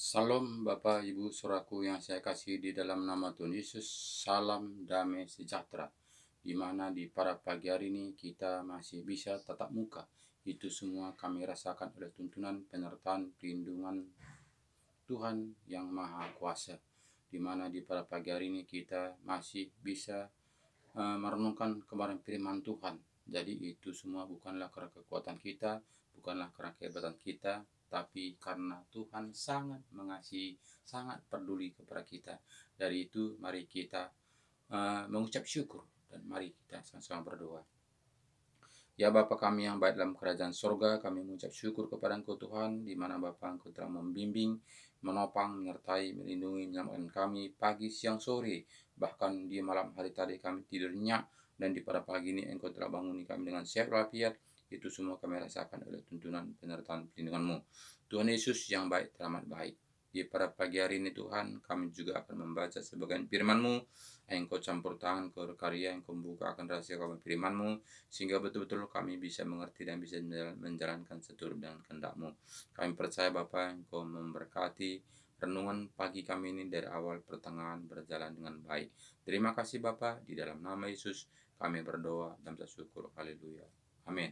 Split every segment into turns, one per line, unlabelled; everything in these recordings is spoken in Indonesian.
Salam Bapak Ibu Saudaraku yang saya kasih di dalam nama Tuhan Yesus. Salam damai sejahtera. Di mana di pada pagi hari ini kita masih bisa tatap muka. Itu semua kami rasakan oleh tuntunan penyertaan perlindungan Tuhan yang Maha Kuasa. Di mana di pada pagi hari ini kita masih bisa merenungkan kemarin firman Tuhan. Jadi itu semua bukanlah karena kekuatan kita, bukanlah karena kehebatan kita, tapi karena Tuhan sangat mengasihi, sangat peduli kepada kita. Dari itu mari kita mengucap syukur dan mari kita sama-sama berdoa. Ya Bapa kami yang baik dalam kerajaan sorga, kami mengucap syukur kepada Engkau Tuhan, di mana Bapa Engkau telah membimbing, menopang, menyertai, melindungi, menyelamatkan kami pagi, siang, sore. Bahkan di malam hari tadi kami tidur nyenyak, dan di pada pagi ini Engkau telah banguni kami dengan sehat walafiat. Itu semua kami rasakan oleh tuntunan penyertaan perlindungan-Mu. Tuhan Yesus yang baik, teramat baik. Di pada pagi hari ini Tuhan, kami juga akan membaca sebagian firman-Mu. Engkau campur tangan ke karya, Engkau membukakan rahasia kami firman-Mu, sehingga betul-betul kami bisa mengerti dan bisa menjalankan seturut dengan kehendak-Mu. Kami percaya Bapa Engkau memberkati renungan pagi kami ini dari awal pertengahan berjalan dengan baik. Terima kasih Bapa, di dalam nama Yesus kami berdoa dan bersyukur. Haleluya. Amin.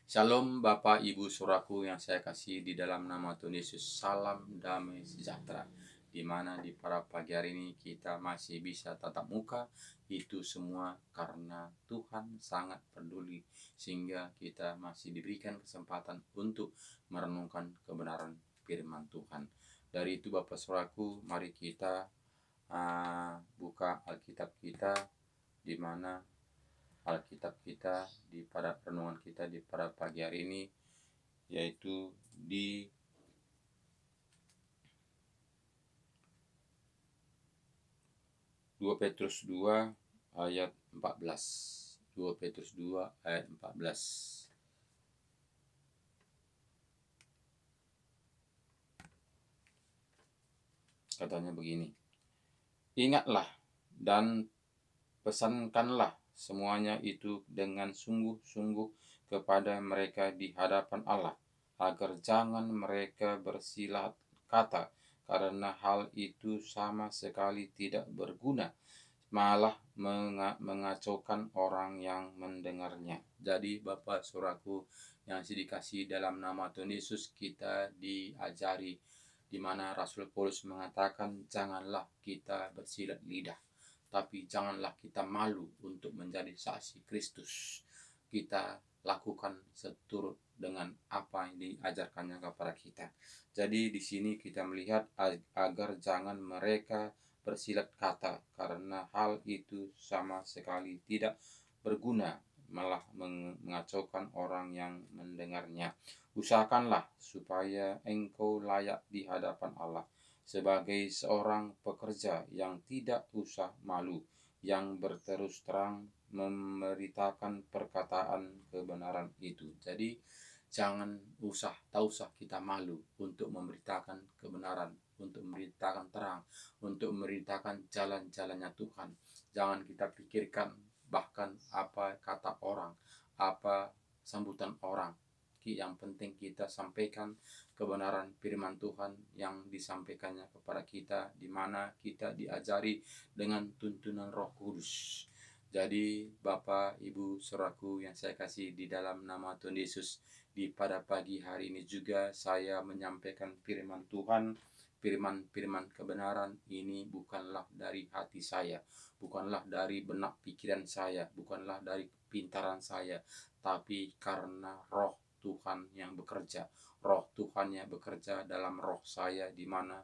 Shalom Bapak Ibu Saudaraku yang saya kasih di dalam nama Tuhan Yesus. Salam damai sejahtera. Di mana di pada pagi hari ini kita masih bisa tatap muka, itu semua karena Tuhan sangat peduli, sehingga kita masih diberikan kesempatan untuk merenungkan kebenaran firman Tuhan. Dari itu Bapak Saudaraku, mari kita buka Alkitab kita, di mana Alkitab kita di pada renungan kita di pada pagi hari ini, yaitu di 2 Petrus 2 ayat 14. 2 Petrus 2 ayat 14. Katanya begini. Ingatlah dan pesankanlah semuanya itu dengan sungguh-sungguh kepada mereka di hadapan Allah, agar jangan mereka bersilat kata, karena hal itu sama sekali tidak berguna, malah mengacaukan orang yang mendengarnya. Jadi Bapak Saudaraku yang dikasihi dalam nama Tuhan Yesus, kita diajari, di mana Rasul Paulus mengatakan janganlah kita bersilat lidah, tapi janganlah kita malu untuk menjadi saksi Kristus. Kita lakukan seturut dengan apa yang diajarkannya kepada kita. Jadi di sini kita melihat agar jangan mereka bersilat kata, karena hal itu sama sekali tidak berguna, malah mengacaukan orang yang mendengarnya. Usahakanlah supaya engkau layak di hadapan Allah sebagai seorang pekerja yang tidak usah malu, yang berterus terang memberitakan perkataan kebenaran itu. Jadi tak usah kita malu untuk memberitakan kebenaran, untuk memberitakan terang, untuk memberitakan jalan-jalannya Tuhan. Jangan kita pikirkan bahkan apa kata orang, apa sambutan orang. Yang penting kita sampaikan kebenaran firman Tuhan yang disampaikannya kepada kita, di mana kita diajari dengan tuntunan Roh Kudus. Jadi Bapak, Ibu, Saudaraku yang saya kasih di dalam nama Tuhan Yesus, di pada pagi hari ini juga saya menyampaikan firman Tuhan. Firman-firman kebenaran ini bukanlah dari hati saya, bukanlah dari benak pikiran saya, bukanlah dari pintaran saya, tapi karena Roh Tuhan yang bekerja. Roh Tuhan yang bekerja dalam roh saya, di mana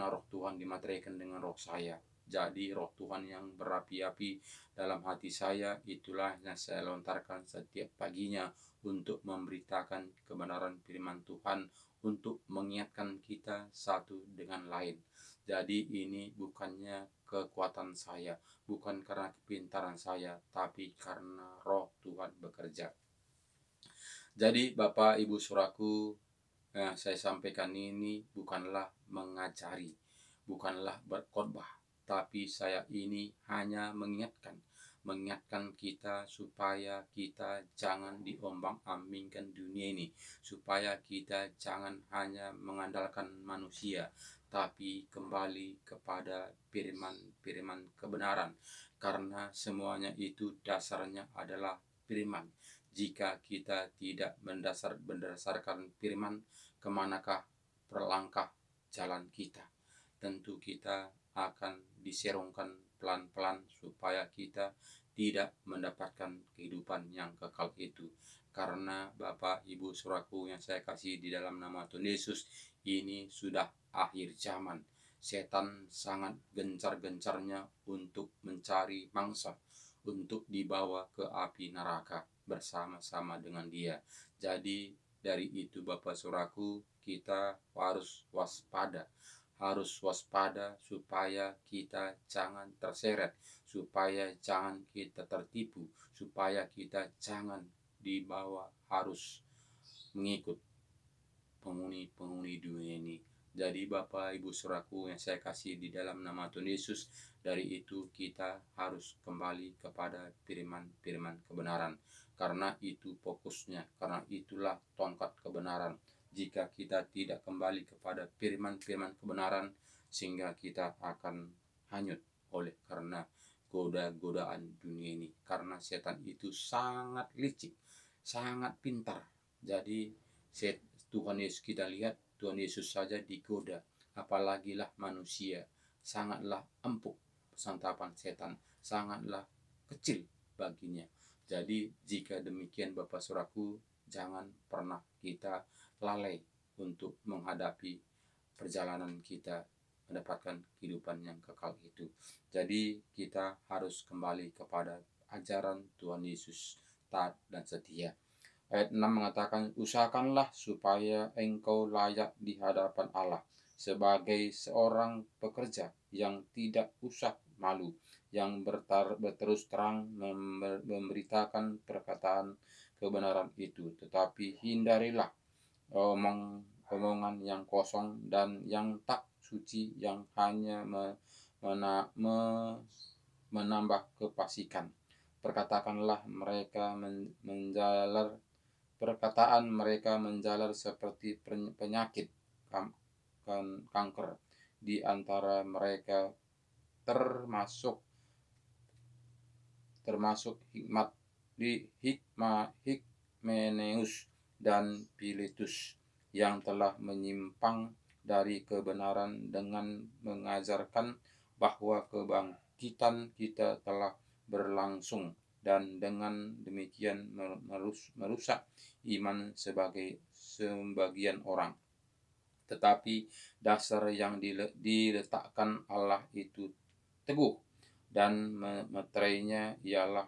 roh Tuhan dimateraikan dengan roh saya. Jadi roh Tuhan yang berapi-api dalam hati saya, itulah yang saya lontarkan setiap paginya untuk memberitakan kebenaran firman Tuhan, untuk mengingatkan kita satu dengan lain. Jadi ini bukannya kekuatan saya, bukan karena kepintaran saya, tapi karena roh Tuhan bekerja. Jadi Bapak Ibu Saudaraku, yang saya sampaikan ini bukanlah mengajari, bukanlah berkhotbah, tapi saya ini hanya mengingatkan, mengingatkan kita supaya kita jangan diombang-ambingkan dunia ini, supaya kita jangan hanya mengandalkan manusia, tapi kembali kepada firman-firman kebenaran, karena semuanya itu dasarnya adalah firman. Jika kita tidak berdasarkan firman, kemanakah berlangkah jalan kita? Tentu kita akan diserongkan pelan-pelan supaya kita tidak mendapatkan kehidupan yang kekal itu. Karena Bapak Ibu Saudaraku yang saya kasih di dalam nama Tuhan Yesus, ini sudah akhir zaman. Setan sangat gencar-gencarnya untuk mencari mangsa, untuk dibawa ke api neraka bersama-sama dengan dia. Jadi dari itu Bapak Saudaraku, kita harus waspada supaya kita jangan terseret, supaya jangan kita tertipu, supaya kita jangan dibawa harus mengikut penghuni dunia ini. Jadi Bapak Ibu Saudaraku yang saya kasih di dalam nama Tuhan Yesus, dari itu kita harus kembali kepada firman-firman kebenaran, karena itu fokusnya, karena itulah tongkat kebenaran. Jika kita tidak kembali kepada firman-firman kebenaran, sehingga kita akan hanyut oleh karena goda-godaan dunia ini. Karena setan itu sangat licik, sangat pintar. Jadi Tuhan Yesus, kita lihat Tuhan Yesus saja digoda, apalagi lah manusia. Sangatlah empuk santapan setan, sangatlah kecil baginya. Jadi jika demikian Bapak Saudaraku, jangan pernah kita lalai untuk menghadapi perjalanan kita mendapatkan kehidupan yang kekal itu. Jadi kita harus kembali kepada ajaran Tuhan Yesus, taat dan setia. Ayat 6 mengatakan, usahakanlah supaya engkau layak di hadapan Allah sebagai seorang pekerja yang tidak usah malu, yang berterus terang memberitakan perkataan kebenaran itu. Tetapi hindarilah omongan yang kosong dan yang tak suci, yang hanya menambah kefasikan. Perkataan mereka menjalar seperti penyakit kanker. Di antara mereka termasuk Hikmeneus dan Piletus, yang telah menyimpang dari kebenaran dengan mengajarkan bahwa kebangkitan kita telah berlangsung, dan dengan demikian merusak iman sebagian orang. Tetapi dasar yang diletakkan Allah itu teguh, dan meterainya ialah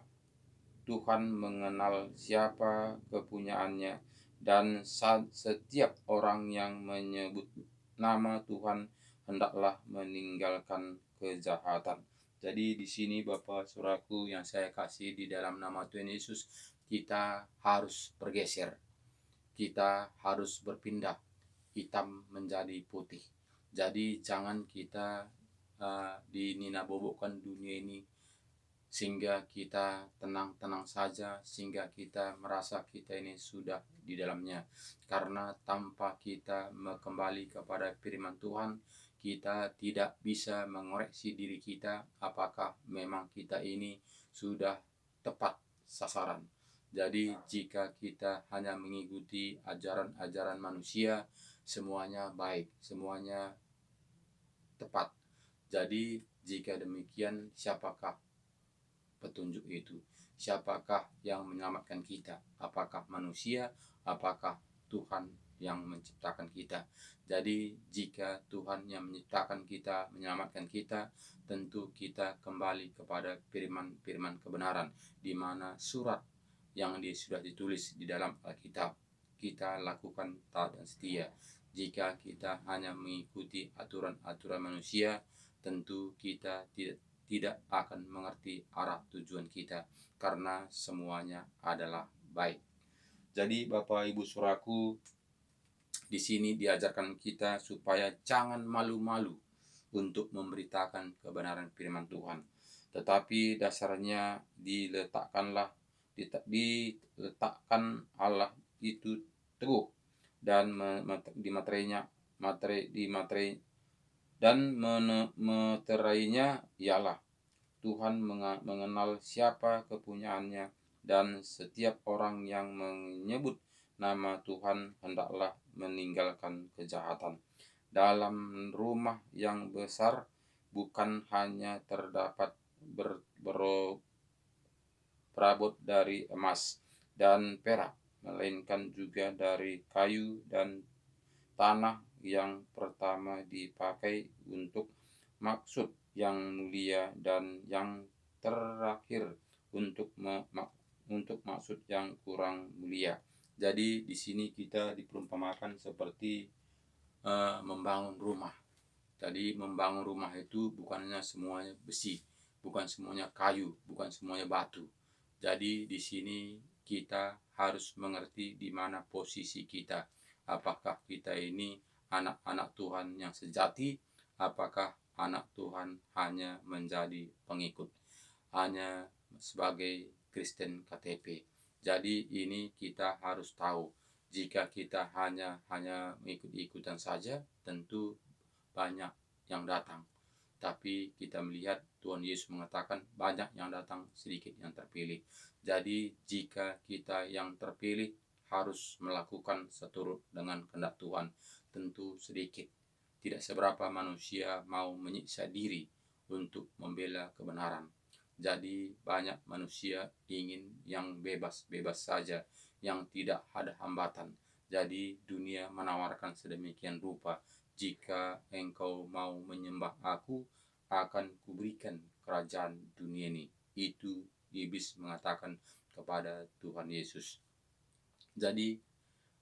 Tuhan mengenal siapa kepunyaannya, dan setiap orang yang menyebut nama Tuhan hendaklah meninggalkan kejahatan. Jadi di sini Bapak Saudaraku yang saya kasih di dalam nama Tuhan Yesus, kita harus bergeser. Kita harus berpindah, hitam menjadi putih. Jadi jangan kita dinina-bobokkan dunia ini sehingga kita tenang-tenang saja, sehingga kita merasa kita ini sudah di dalamnya. Karena tanpa kita kembali kepada firman Tuhan, kita tidak bisa mengoreksi diri kita apakah memang kita ini sudah tepat sasaran. Jadi jika kita hanya mengikuti ajaran-ajaran manusia, semuanya baik, semuanya tepat. Jadi jika demikian, siapakah petunjuk itu? Siapakah yang menyelamatkan kita? Apakah manusia? Apakah Tuhan yang menciptakan kita? Jadi jika Tuhan yang menciptakan kita, menyelamatkan kita, tentu kita kembali kepada firman-firman kebenaran, di mana surat yang sudah ditulis di dalam Alkitab kita lakukan taat dan setia. Jika kita hanya mengikuti aturan-aturan manusia, tentu kita tidak akan mengerti arah tujuan kita, karena semuanya adalah baik. Jadi Bapak Ibu Saudaraku, di sini diajarkan kita supaya jangan malu-malu untuk memberitakan kebenaran firman Tuhan. tetapi dasarnya diletakkan Allah itu teguh, dan meterainya ialah Tuhan mengenal siapa kepunyaannya, dan setiap orang yang menyebut nama Tuhan hendaklah meninggalkan kejahatan. Dalam rumah yang besar bukan hanya terdapat perabot dari emas dan perak, melainkan juga dari kayu dan tanah yang pertama dipakai untuk maksud yang mulia, dan yang terakhir untuk maksud yang kurang mulia. Jadi di sini kita diperumpamakan seperti membangun rumah. Jadi membangun rumah itu bukannya semuanya besi, bukan semuanya kayu, bukan semuanya batu. Jadi di sini kita harus mengerti di mana posisi kita. Apakah kita ini anak-anak Tuhan yang sejati? Apakah anak Tuhan hanya menjadi pengikut, hanya sebagai Kristen KTP? Jadi ini kita harus tahu. Jika kita hanya mengikut-ikutan saja, tentu banyak yang datang. Tapi kita melihat Tuhan Yesus mengatakan banyak yang datang, sedikit yang terpilih. Jadi jika kita yang terpilih harus melakukan seturut dengan kehendak Tuhan, tentu sedikit. Tidak seberapa manusia mau menyiksa diri untuk membela kebenaran. Jadi banyak manusia ingin yang bebas-bebas saja, yang tidak ada hambatan. Jadi dunia menawarkan sedemikian rupa, jika engkau mau menyembah aku, akan kuberikan kerajaan dunia ini. Itu iblis mengatakan kepada Tuhan Yesus. Jadi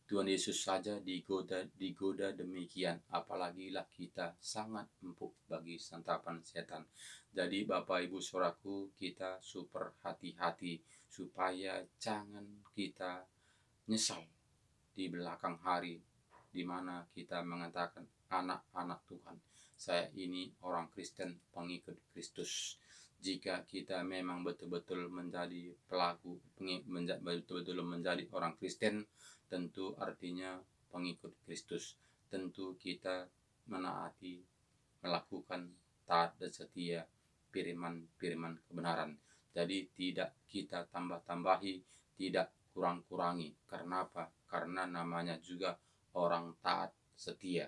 Tuhan Yesus saja digoda demikian, apalagi lah kita sangat empuk bagi santapan setan. Jadi Bapak Ibu Saudaraku, kita super hati-hati supaya jangan kita nyesal di belakang hari, di mana kita mengatakan anak-anak Tuhan, saya ini orang Kristen, pengikut Kristus. Jika kita memang betul-betul menjadi betul-betul menjadi orang Kristen, tentu artinya pengikut Kristus. Tentu kita menaati, melakukan taat dan setia firman kebenaran. Jadi tidak kita tambah-tambahi, tidak kurang-kurangi. Karena apa? Karena namanya juga orang taat setia.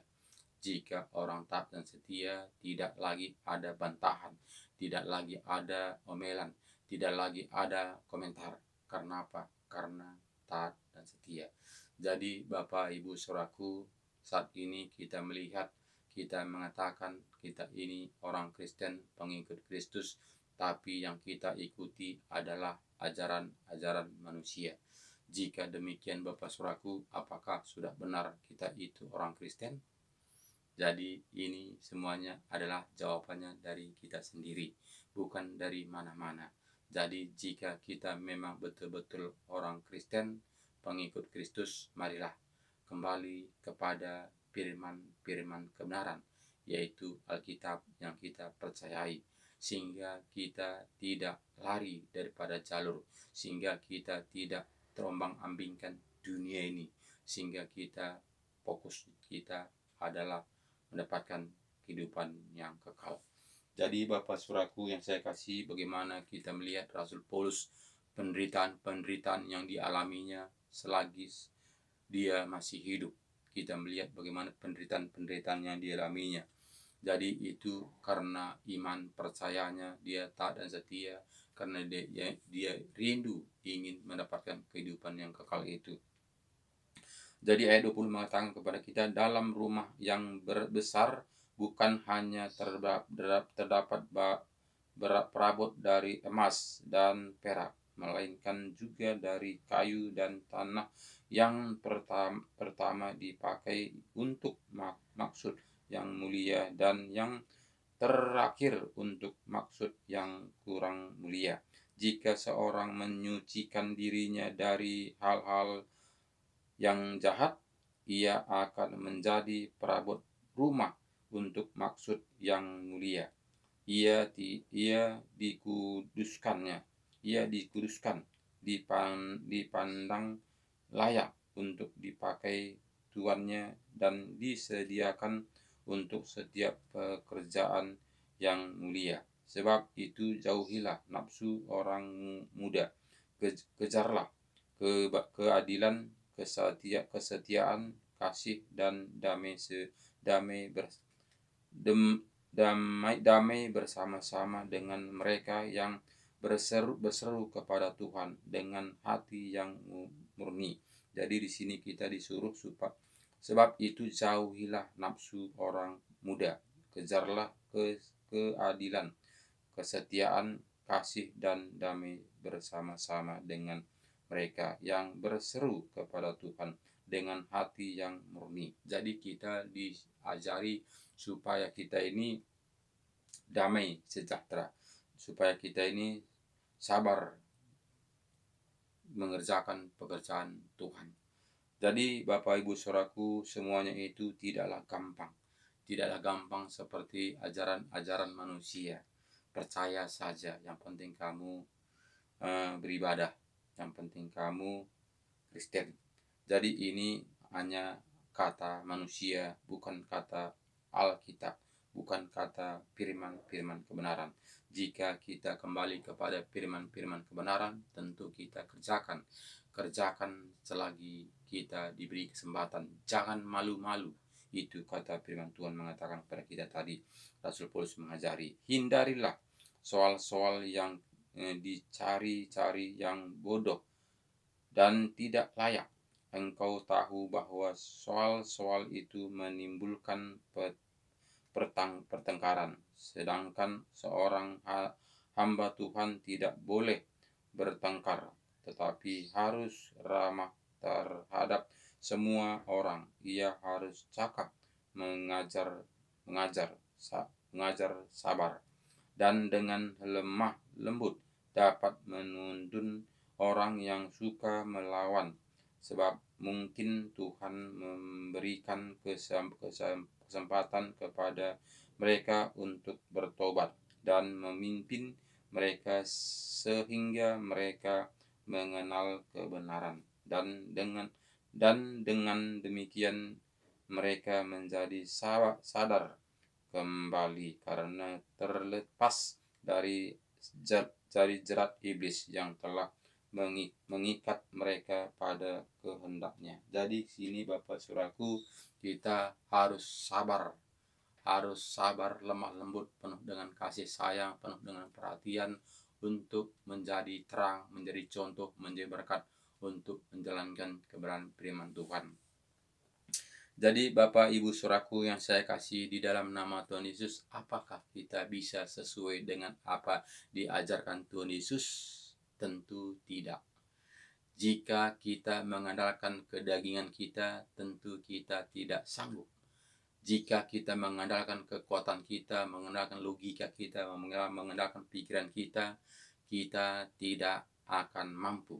Jika orang taat dan setia, tidak lagi ada bantahan, tidak lagi ada omelan, tidak lagi ada komentar. Karena apa? Karena taat dan setia. Jadi Bapak Ibu Saudaraku, saat ini kita melihat, kita mengatakan kita ini orang Kristen, pengikut Kristus, tapi yang kita ikuti adalah ajaran-ajaran manusia. Jika demikian Bapak Saudaraku, apakah sudah benar kita itu orang Kristen? Jadi ini semuanya adalah jawabannya dari kita sendiri, bukan dari mana-mana. Jadi jika kita memang betul-betul orang Kristen, pengikut Kristus, marilah kembali kepada firman kebenaran, yaitu Alkitab yang kita percayai, sehingga kita tidak lari daripada jalur, sehingga kita tidak terombang-ambingkan dunia ini, sehingga kita fokus kita adalah mendapatkan kehidupan yang kekal. Jadi Bapak Saudaraku yang saya kasih, bagaimana kita melihat Rasul Paulus, penderitaan yang dialaminya selagi dia masih hidup. Kita melihat bagaimana penderitaan yang dialaminya. Jadi itu karena iman percayanya, dia taat dan setia, karena dia rindu ingin mendapatkan kehidupan yang kekal itu. Jadi ayat 20 mengatakan kepada kita, dalam rumah yang besar bukan hanya terdapat perabot dari emas dan perak, melainkan juga dari kayu dan tanah yang pertama dipakai untuk maksud yang mulia, dan yang terakhir untuk maksud yang kurang mulia. Jika seorang menyucikan dirinya dari hal-hal yang jahat, ia akan menjadi perabot rumah untuk maksud yang mulia. ia dikuduskannya, ia dikuduskan, dipandang layak untuk dipakai tuannya dan disediakan untuk setiap pekerjaan yang mulia. Sebab itu jauhilah nafsu orang muda, kejarlah keadilan, kesetiaan, kasih dan damai bersama-sama dengan mereka yang berseru kepada Tuhan dengan hati yang murni. Jadi di sini kita disuruh sebab itu jauhilah nafsu orang muda, kejarlah keadilan, kesetiaan, kasih dan damai bersama-sama dengan mereka yang berseru kepada Tuhan dengan hati yang murni. Jadi kita diajari supaya kita ini damai sejahtera, supaya kita ini sabar mengerjakan pekerjaan Tuhan. Jadi Bapak Ibu Saudaraku, semuanya itu tidaklah gampang. Tidaklah gampang seperti ajaran-ajaran manusia. Percaya saja, yang penting kamu beribadah, yang penting kamu Kristen. Jadi ini hanya kata manusia, bukan kata Alkitab, bukan kata firman-firman kebenaran. Jika kita kembali kepada firman-firman kebenaran, tentu kita kerjakan selagi kita diberi kesempatan. Jangan malu-malu. Itu kata firman Tuhan mengatakan kepada kita tadi. Rasul Paulus mengajari, hindarilah soal-soal yang dicari-cari yang bodoh dan tidak layak. Engkau tahu bahwa soal-soal itu menimbulkan pertengkaran, sedangkan seorang hamba Tuhan tidak boleh bertengkar, tetapi harus ramah terhadap semua orang. Ia harus cakap, mengajar sabar, dan dengan lemah lembut dapat menuntun orang yang suka melawan, sebab mungkin Tuhan memberikan kesempatan kepada mereka untuk bertobat dan memimpin mereka sehingga mereka mengenal kebenaran, dan dengan demikian mereka menjadi sadar kembali karena terlepas dari jerat iblis yang telah mengikat mereka pada kehendaknya. Jadi sini Bapak Saudaraku, kita harus sabar, lemah lembut, penuh dengan kasih sayang, penuh dengan perhatian untuk menjadi terang, menjadi contoh, menjadi berkat untuk menjalankan kebenaran firman Tuhan. Jadi Bapak Ibu Saudaraku yang saya kasih di dalam nama Tuhan Yesus, apakah kita bisa sesuai dengan apa diajarkan Tuhan Yesus? Tentu tidak. Jika kita mengandalkan kedagingan kita, tentu kita tidak sanggup. Jika kita mengandalkan kekuatan kita, mengandalkan logika kita, mengandalkan pikiran kita, kita tidak akan mampu.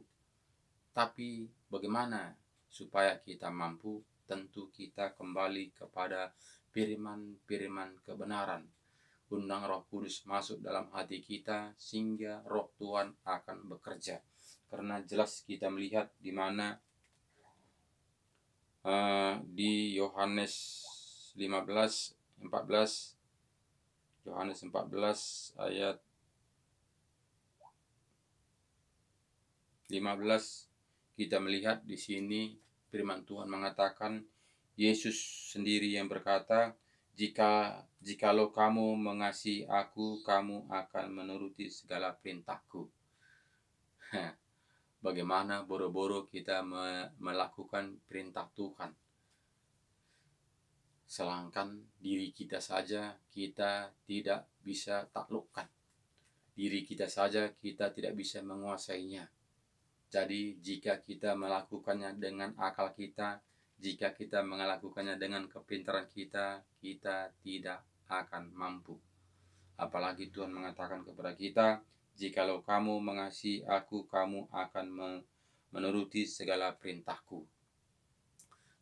Tapi bagaimana supaya kita mampu? Tentu kita kembali kepada firman-firman kebenaran. Undang Roh Kudus masuk dalam hati kita sehingga Roh Tuhan akan bekerja. Karena jelas kita melihat di mana di Yohanes 14 ayat 15, kita melihat di sini firman Tuhan mengatakan, Yesus sendiri yang berkata, jikalau kamu mengasihi aku, kamu akan menuruti segala perintahku. Bagaimana boro-boro kita melakukan perintah Tuhan, sedangkan diri kita saja kita tidak bisa taklukkan. Diri kita saja kita tidak bisa menguasainya. Jadi jika kita melakukannya dengan akal kita, jika kita melakukannya dengan kepintaran kita, kita tidak akan mampu. Apalagi Tuhan mengatakan kepada kita, jikalau kamu mengasihi aku, kamu akan menuruti segala perintahku.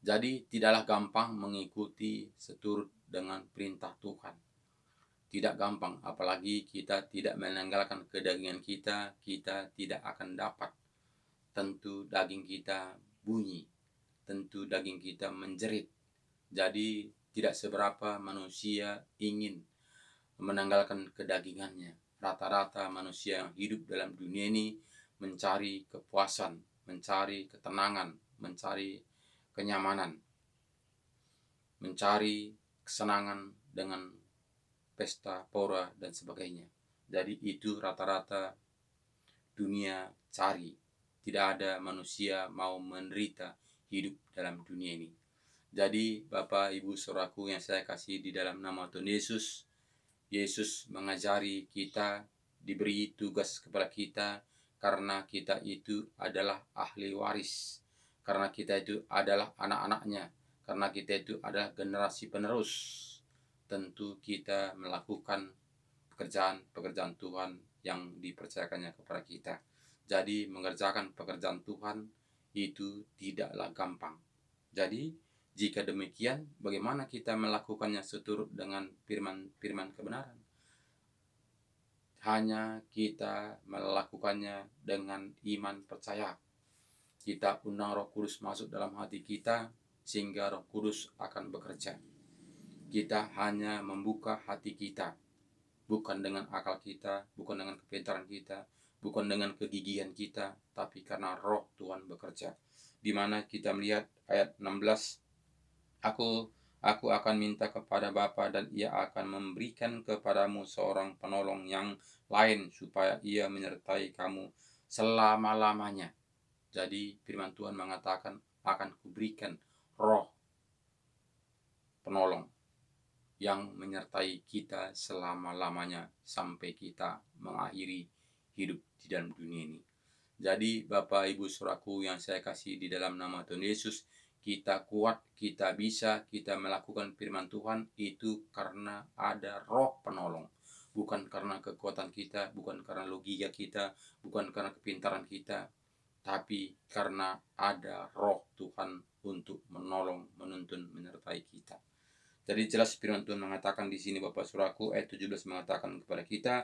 Jadi tidaklah gampang mengikuti seturut dengan perintah Tuhan. Tidak gampang, apalagi kita tidak menanggalkan kedagingan kita, kita tidak akan dapat. Tentu daging kita bunyi, tentu daging kita menjerit. Jadi tidak seberapa manusia ingin menanggalkan kedagingannya. Rata-rata manusia yang hidup dalam dunia ini mencari kepuasan, mencari ketenangan, mencari kenyamanan, mencari kesenangan dengan pesta, pora, dan sebagainya. Jadi itu rata-rata dunia cari. Tidak ada manusia mau menderita hidup dalam dunia ini. Jadi Bapak, Ibu, Saudaraku yang saya kasih di dalam nama Tuhan Yesus, Yesus mengajari kita, diberi tugas kepada kita, karena kita itu adalah ahli waris, karena kita itu adalah anak-anaknya, karena kita itu adalah generasi penerus. Tentu kita melakukan pekerjaan-pekerjaan Tuhan yang dipercayakannya kepada kita. Jadi mengerjakan pekerjaan Tuhan itu tidaklah gampang. Jadi jika demikian, bagaimana kita melakukannya seturut dengan firman-firman kebenaran? Hanya kita melakukannya dengan iman percaya. Kita undang Roh Kudus masuk dalam hati kita, sehingga Roh Kudus akan bekerja. Kita hanya membuka hati kita, bukan dengan akal kita, bukan dengan kepintaran kita, bukan dengan kegigihan kita, tapi karena Roh Tuhan bekerja. Di mana kita melihat ayat 16, Aku akan minta kepada Bapa dan Ia akan memberikan kepadamu seorang penolong yang lain supaya Ia menyertai kamu selama-lamanya. Jadi firman Tuhan mengatakan akan kuberikan Roh penolong yang menyertai kita selama-lamanya sampai kita mengakhiri hidup di dalam dunia ini. Jadi Bapak, Ibu, Saudaraku yang saya kasih di dalam nama Tuhan Yesus, kita kuat, kita bisa, kita melakukan firman Tuhan itu karena ada Roh penolong. Bukan karena kekuatan kita, bukan karena logika kita, bukan karena kepintaran kita, tapi karena ada Roh Tuhan untuk menolong, menuntun, menyertai kita. Jadi jelas firman Tuhan mengatakan di sini Bapak Saudaraku, ayat 17 mengatakan kepada kita,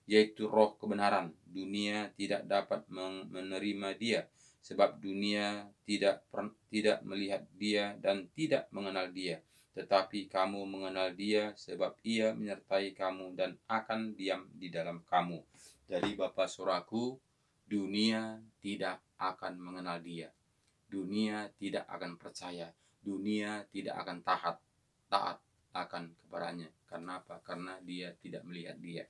yaitu Roh kebenaran. Dunia tidak dapat menerima Dia, sebab dunia tidak melihat Dia dan tidak mengenal Dia. Tetapi kamu mengenal Dia, sebab Ia menyertai kamu dan akan diam di dalam kamu. Jadi Bapak Saudaraku, dunia tidak akan mengenal Dia. Dunia tidak akan percaya. Dunia tidak akan taat akan kepadanya. Karena apa? Karena dia tidak melihat Dia.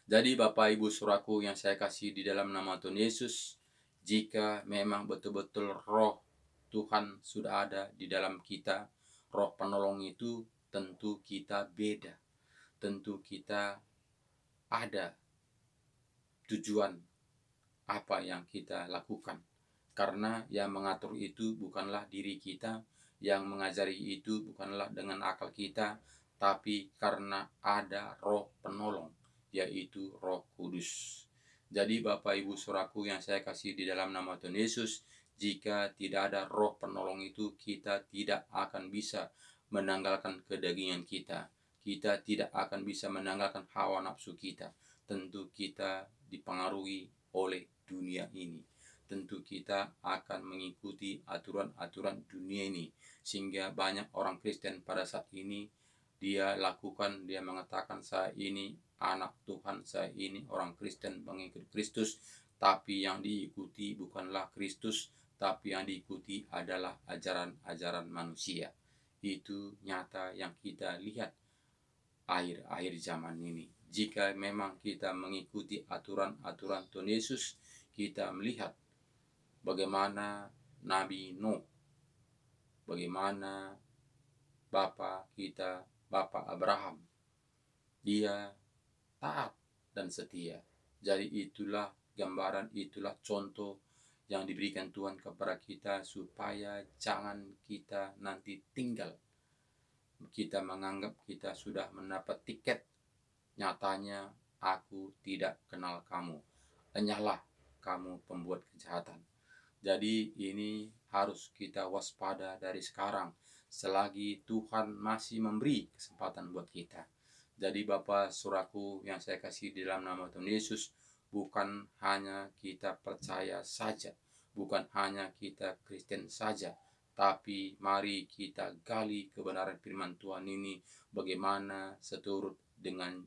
Jadi Bapak, Ibu, Saudaraku yang saya kasih di dalam nama Tuhan Yesus, jika memang betul-betul Roh Tuhan sudah ada di dalam kita, Roh penolong itu, tentu kita beda. Tentu kita ada tujuan apa yang kita lakukan. Karena yang mengatur itu bukanlah diri kita, yang mengajari itu bukanlah dengan akal kita, tapi karena ada Roh penolong, yaitu Roh Kudus. Jadi Bapak, Ibu, Saudaraku yang saya kasih di dalam nama Tuhan Yesus, jika tidak ada Roh penolong itu, kita tidak akan bisa menanggalkan kedagingan kita. Kita tidak akan bisa menanggalkan hawa nafsu kita. Tentu kita dipengaruhi oleh dunia ini. Tentu kita akan mengikuti aturan-aturan dunia ini, sehingga banyak orang Kristen pada saat ini dia mengatakan saya ini anak Tuhan, saya ini orang Kristen, pengikut Kristus, tapi yang diikuti bukanlah Kristus, tapi yang diikuti adalah ajaran-ajaran manusia. Itu nyata yang kita lihat akhir-akhir zaman ini. Jika memang kita mengikuti aturan-aturan Tuhan Yesus, kita melihat bagaimana Nabi Nuh, bagaimana Bapak kita, Bapak Abraham, dia taat dan setia. Jadi itulah gambaran, itulah contoh yang diberikan Tuhan kepada kita, supaya jangan kita nanti tinggal. Kita menganggap kita sudah mendapat tiket, nyatanya aku tidak kenal kamu. Enyahlah kamu pembuat kejahatan. Jadi ini harus kita waspada dari sekarang, selagi Tuhan masih memberi kesempatan buat kita. Jadi Bapak Saudaraku yang saya kasih di dalam nama Tuhan Yesus, bukan hanya kita percaya saja, bukan hanya kita Kristen saja, tapi mari kita gali kebenaran firman Tuhan ini bagaimana seturut dengan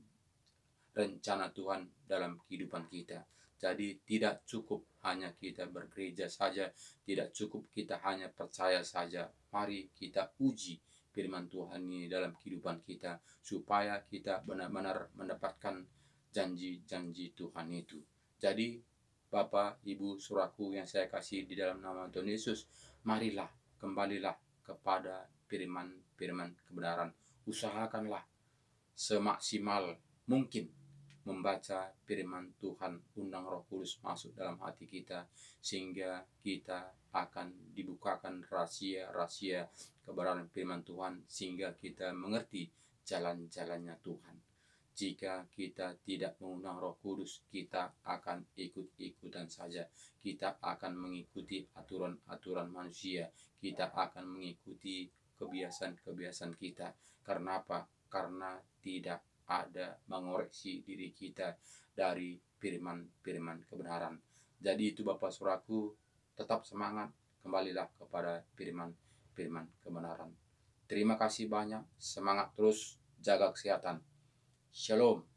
rencana Tuhan dalam kehidupan kita. Jadi tidak cukup hanya kita bergereja saja, tidak cukup kita hanya percaya saja. Mari kita uji firman Tuhan ini dalam kehidupan kita supaya kita benar-benar mendapatkan janji-janji Tuhan itu. Jadi Bapak, Ibu, Saudaraku yang saya kasih di dalam nama Tuhan Yesus, marilah kembalilah kepada firman-firman kebenaran. Usahakanlah semaksimal mungkin membaca firman Tuhan, undang Roh Kudus masuk dalam hati kita sehingga kita akan dibukakan rahasia-rahasia kebenaran firman Tuhan sehingga kita mengerti jalan-jalannya Tuhan. Jika kita tidak mengundang Roh Kudus, kita akan ikut-ikutan saja. Kita akan mengikuti aturan-aturan manusia. Kita akan mengikuti kebiasaan-kebiasaan kita. Karena apa? Karena tidak ada mengoreksi diri kita dari firman-firman kebenaran. Jadi itu Bapak Saudaraku, tetap semangat, kembalilah kepada firman-firman kebenaran. Terima kasih banyak, semangat terus, jaga kesehatan. Shalom.